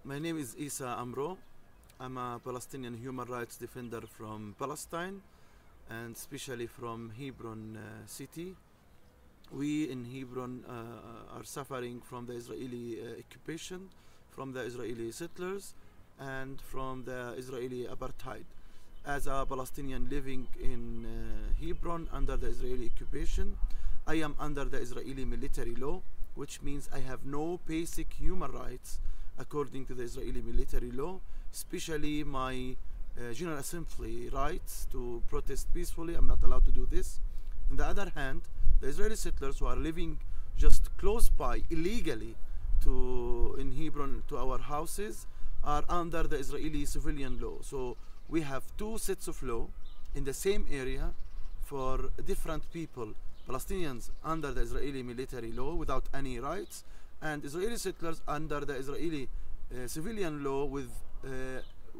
My name is Issa Amro. I'm a Palestinian human rights defender from Palestine, and especially from Hebron city. We in Hebron are suffering from the Israeli occupation, from the Israeli settlers, and from the Israeli apartheid. As a Palestinian living in Hebron under the Israeli occupation, I am under the Israeli military law, which means I have no basic human rights according to the Israeli military law, especially my General Assembly rights to protest peacefully. I'm not allowed to do this. On the other hand, the Israeli settlers who are living just close by illegally in Hebron to our houses are under the Israeli civilian law. So we have two sets of law in the same area for different people. Palestinians under the Israeli military law without any rights, and Israeli settlers under the Israeli civilian law with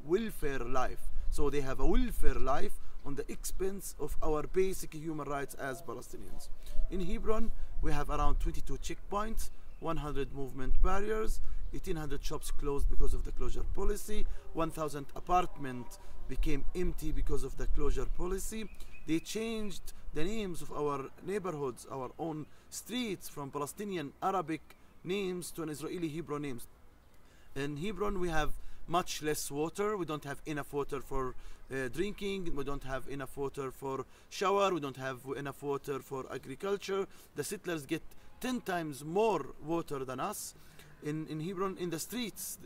welfare life. So they have a welfare life on the expense of our basic human rights as Palestinians. In Hebron, we have around 22 checkpoints, 100 movement barriers, 1,800 shops closed because of the closure policy, 1,000 apartments became empty because of the closure policy. They changed the names of our neighborhoods, our own streets, from Palestinian Arabic names to an Israeli Hebrew names. In Hebron, we have much less water. We don't have enough water for drinking. We don't have enough water for shower. We don't have enough water for agriculture. The settlers get 10 times more water than us. In Hebron, in the streets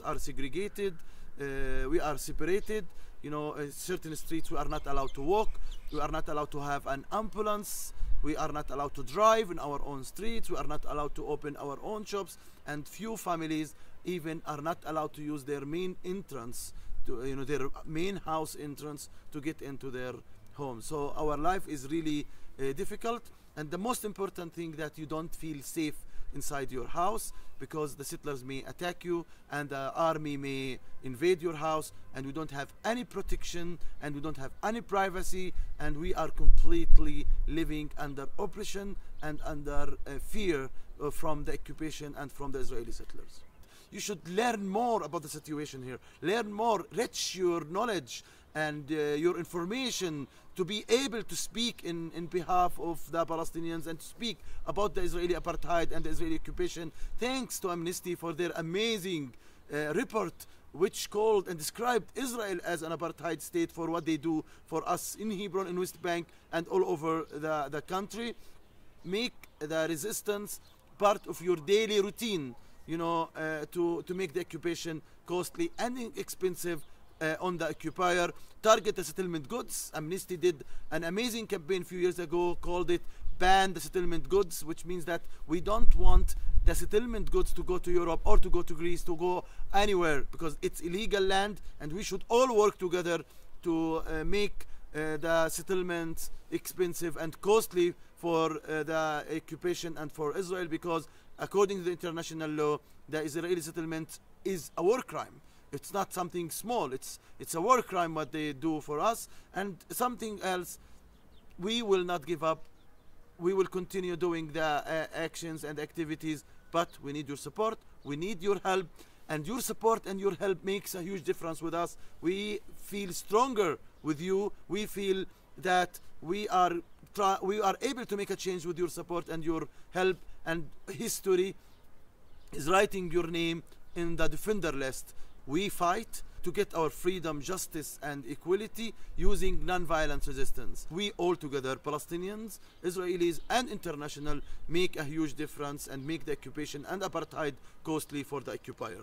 are segregated. We are separated. You know, certain streets we are not allowed to walk. We are not allowed to have an ambulance. We are not allowed to drive in our own streets. We are not allowed to open our own shops, and few families even are not allowed to use their main entrance, their main house entrance to get into their home. So our life is really difficult, and the most important thing that you don't feel safe inside your house, because the settlers may attack you and the army may invade your house, and we don't have any protection and we don't have any privacy, and we are completely living under oppression and under fear from the occupation and from the Israeli settlers. You should learn more about the situation here, learn more, enrich your knowledge and your information to be able to speak in behalf of the Palestinians and to speak about the Israeli apartheid and the Israeli occupation. Thanks to Amnesty for their amazing report, which called and described Israel as an apartheid state for what they do for us in Hebron, in West Bank, and all over the country. Make the resistance part of your daily routine, to make the occupation costly and expensive on the occupier. Target the settlement goods. Amnesty did an amazing campaign a few years ago, called it Ban the Settlement Goods, which means that we don't want the settlement goods to go to Europe or to go to Greece, to go anywhere, because it's illegal land, and we should all work together to make the settlements expensive and costly for the occupation and for Israel, because according to the international law, the Israeli settlement is a war crime. It's not something small. It's a war crime what they do for us. And something else, we will not give up. We will continue doing the actions and activities, but we need your support. We need your help, and your support and your help makes a huge difference with us. We feel stronger with you. We feel that we are able to make a change with your support and your help, and history is writing your name in the defender list. We fight to get our freedom, justice, and equality using non-violent resistance. We all together, Palestinians, Israelis, and international, make a huge difference and make the occupation and apartheid costly for the occupier.